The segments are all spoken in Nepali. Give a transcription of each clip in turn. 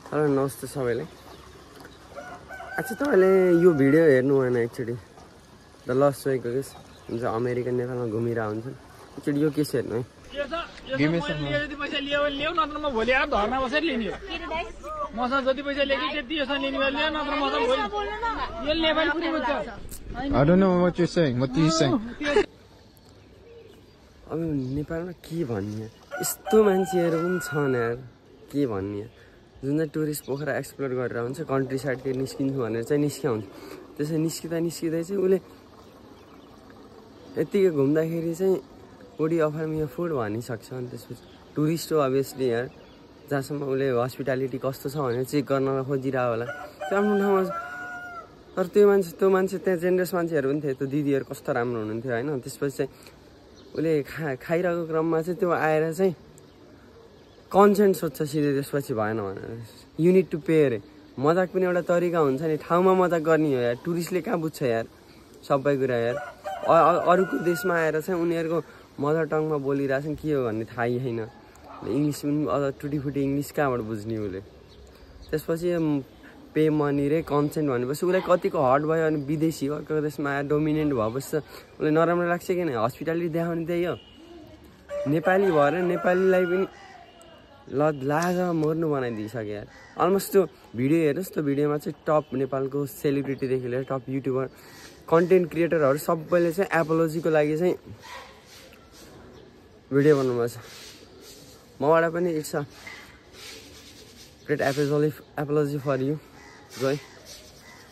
हेलो नमस्ते सबैलाई। अच्छा तपाईले यो भिडियो हेर्नु भएन एक्चुअली द लस्ट वेको के हुन्छ अमेरिकन नेपालमा घुमिरहेको हुन्छ एक्चुअली यो केस हेर्नु है। यदि पैसा लियो भने लियो नत्र म भोलि आएर धर्ना बसेर लिने हो। मसँग जति पैसा लिएको त्यति यसमा लिने भए लियो नत्र मसँग भोलि यो नेपाली पुरै हुन्छ। I don't know what you're saying. What do you saying? अब नेपालमा के भन्ने यस्तो मान्छेहरु पनि छन् यार, के भन्ने जुन चाहिँ टुरिस्ट पोखरा एक्सप्लोर गरेर हुन्छ कन्ट्री साइडतिर निस्किन्छु भनेर चाहिँ निस्क्याउँछ। त्यसै निस्किँदै चाहिँ उले यतिकै घुम्दाखेरि चाहिँ would offer me a food भनिसक्छ। अनि त्यसपछि टुरिस्ट हो अभियसली यार, जहाँसम्म उले हस्पिटालिटी कस्तो छ भनेर चेक गर्न खोजिरहेको होला त्यो आफ्नो ठाउँमा। तर त्यो मान्छे त्यहाँ जेनरस मान्छेहरू पनि थिए, त्यो दिदीहरू कस्तो राम्रो हुनुहुन्थ्यो होइन। त्यसपछि चाहिँ उले खाइरहेको क्रममा चाहिँ त्यो आएर चाहिँ कन्सेन्ट सोध्छ सिधै, त्यसपछि भएन भनेर यु निड टु पे अरे। मजाक पनि एउटा तरिका हुन्छ नि, ठाउँमा मजाक गर्ने हो यार। टुरिस्टले कहाँ बुझ्छ यार सबै कुरा यार। अरूको देशमा आएर चाहिँ उनीहरूको मदर टङमा बोलिरहेछन्, के हो भन्ने थाहै छैन। इङ्ग्लिस पनि अझ टुटीफुटी इङ्ग्लिस कहाँबाट बुझ्ने उसले। त्यसपछि पे मनी रे कन्सेन्ट भनेपछि उसलाई कतिको हट भयो। अनि विदेशी अर्को देशमा आएर डोमिनेन्ट भएपछि उसलाई नराम्रो लाग्छ किन? हस्पिटालिटी देखाउने त्यही हो। नेपाली भएर नेपालीलाई पनि लाज मर्नु बनाइदिइसक्यो यार। अलमोस्ट त्यो भिडियो हेर्नुहोस्, त्यो भिडियोमा चाहिँ टप नेपालको सेलिब्रिटीदेखि लिएर टप युट्युबर कन्टेन्ट क्रिएटरहरू सबैले चाहिँ एपोलोजीको लागि चाहिँ भिडियो बनाउनु छ। मबाट पनि it's a great apology for you joy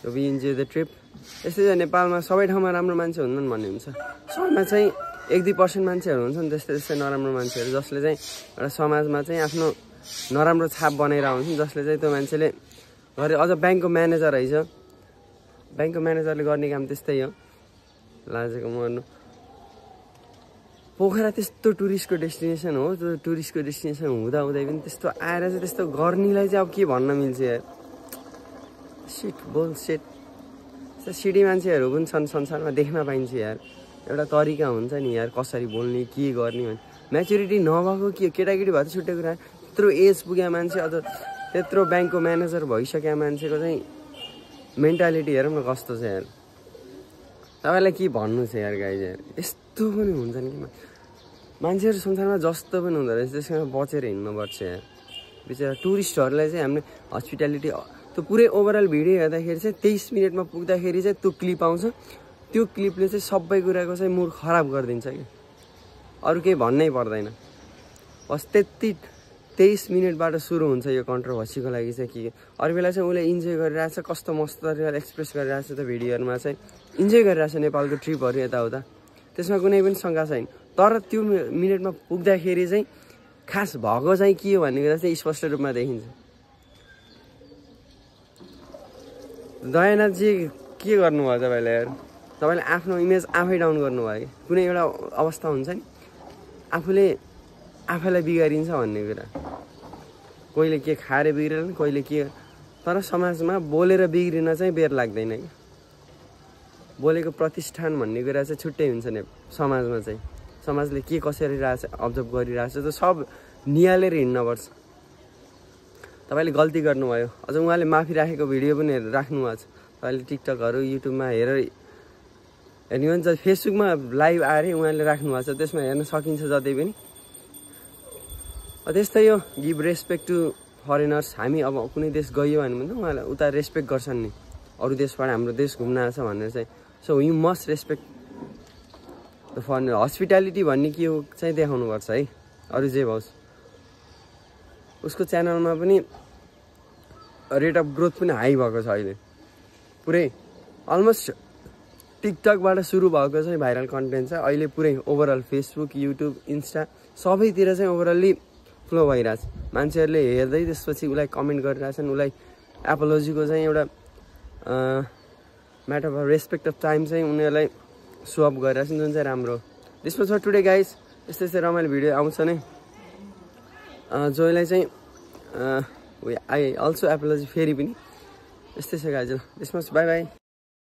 to be enjoy the trip. यस्तै चाहिँ नेपालमा सबै ठाउँमा राम्रो मान्छे हुन्छन् भन्ने हुन्छ, सबैमा चाहिँ 1-2% मान्छेहरू हुन्छन् त्यस्तै नराम्रो मान्छेहरू, जसले चाहिँ एउटा समाजमा चाहिँ आफ्नो नराम्रो छाप बनाइरहेको हुन्छन्। जसले चाहिँ त्यो मान्छेले गरे। अझ ब्याङ्कको म्यानेजर रहेछ, ब्याङ्कको म्यानेजरले गर्ने काम त्यस्तै हो, लाजेको मर्नु। पोखरा त्यस्तो टुरिस्टको डेस्टिनेसन हो, त्यो टुरिस्टको डेस्टिनेसन हुँदाहुँदै पनि त्यस्तो आएर चाहिँ त्यस्तो गर्नेलाई चाहिँ अब के भन्न मिल्छ यार। सिट बोल सेट सिडी मान्छेहरू पनि छन् संसारमा, देख्न पाइन्छ यार। एउटा तरिका हुन्छ नि यार कसरी बोल्ने के गर्ने भने। म्याच्युरिटी नभएको के केटाकेटी भएर छुट्टै कुरा, त्यत्रो एज पुगेको मान्छे अझ त्यत्रो ब्याङ्कको म्यानेजर भइसकेको मान्छेको चाहिँ मेन्टालिटी हेरौँ न कस्तो छ यार। तपाईँलाई के भन्नु छ यार गाइज यार। यस्तो पनि हुन्छन् कि मान्छेहरू संसारमा जस्तो पनि हुँदो रहेछ, त्यसमा बचेर हिँड्नुपर्छ यार। बिचरा टुरिस्टहरूलाई चाहिँ हामीले हस्पिटालिटी त्यो पुरै ओभरअल भिडियो हेर्दाखेरि चाहिँ 23 मिनटमा पुग्दाखेरि चाहिँ त्यो क्लिप आउँछ। त्यो क्लिपले चाहिँ सबै कुराको चाहिँ मुड खराब गरिदिन्छ कि अरू केही भन्नै पर्दैन। बस त्यति 23 मिनटबाट सुरु हुन्छ यो कन्ट्रोभर्सीको लागि चाहिँ कि अरू बेला चाहिँ उसले इन्जोय गरिरहेछ, कस्तो मस्त तरिकाले एक्सप्रेस गरिरहेछ त्यो भिडियोहरूमा चाहिँ इन्जोय गरिरहेछ नेपालको ट्रिपहरू यताउता, त्यसमा कुनै पनि शङ्का छैन। तर त्यो मिनटमा पुग्दाखेरि चाहिँ खास भएको चाहिँ के हो भन्ने कुरा चाहिँ स्पष्ट रूपमा देखिन्छ। दयानाथजी के गर्नुभयो तपाईँले यार? तपाईँले आफ्नो इमेज आफै डाउन गर्नुभयो कि? कुनै एउटा अवस्था हुन्छ नि आफैलाई बिगारिन्छ भन्ने कुरा। कोहीले के खाएर बिग्रेन, कोहीले के, तर समाजमा बोलेर बिग्रिन चाहिँ बेर लाग्दैन कि। बोलेको प्रतिष्ठान भन्ने कुरा चाहिँ छुट्टै हुन्छ नि समाजमा चाहिँ। समाजले के कसरी रहेछ अब्जर्भ गरिरहेछ त सब निहालेर हिँड्नुपर्छ। तपाईँले गल्ती गर्नुभयो, अझ उहाँले माफी राखेको भिडियो पनि राख्नु भएको छ। तपाईँले टिकटकहरू युट्युबमा हेरेर हेर्नु भने चाहिँ फेसबुकमा लाइभ आएर उहाँले राख्नु भएको छ, त्यसमा हेर्न सकिन्छ जतै पनि। त्यस्तै हो, गिभ रेस्पेक्ट टु फरेनर्स। हामी अब कुनै देश गयो भने पनि उहाँलाई उता रेस्पेक्ट गर्छन् नि, अरू देशबाट हाम्रो देश घुम्न आएको छ भनेर चाहिँ। So you must respect the foreigner. Hospitality भन्ने के हो चाहिँ देखाउनुपर्छ है, अरू जे होस्। उसको च्यानलमा पनि रेट अफ ग्रोथ पनि हाई भएको छ अहिले पुरै। अलमोस्ट टिकटकबाट सुरु भएको चाहिँ भाइरल कन्टेन्ट चाहिँ अहिले पुरै ओभरअल फेसबुक युट्युब इन्स्टा सबैतिर चाहिँ ओभरअल्ली फ्लो भइरहेछ। मान्छेहरूले हेर्दै त्यसपछि उसलाई कमेन्ट गरिरहेछन्। उसलाई एपोलोजीको चाहिँ एउटा matter of respect of time चाहिँ उनीहरूलाई सोअप गरिरहेछन्, जुन चाहिँ राम्रो। This was for today guys. यस्तै रमाइलो भिडियो आउँछ नै। जोलाई चाहिँ आई अल्सो एपोलोजी फेरि पनि यस्तै छ guys. This was by by.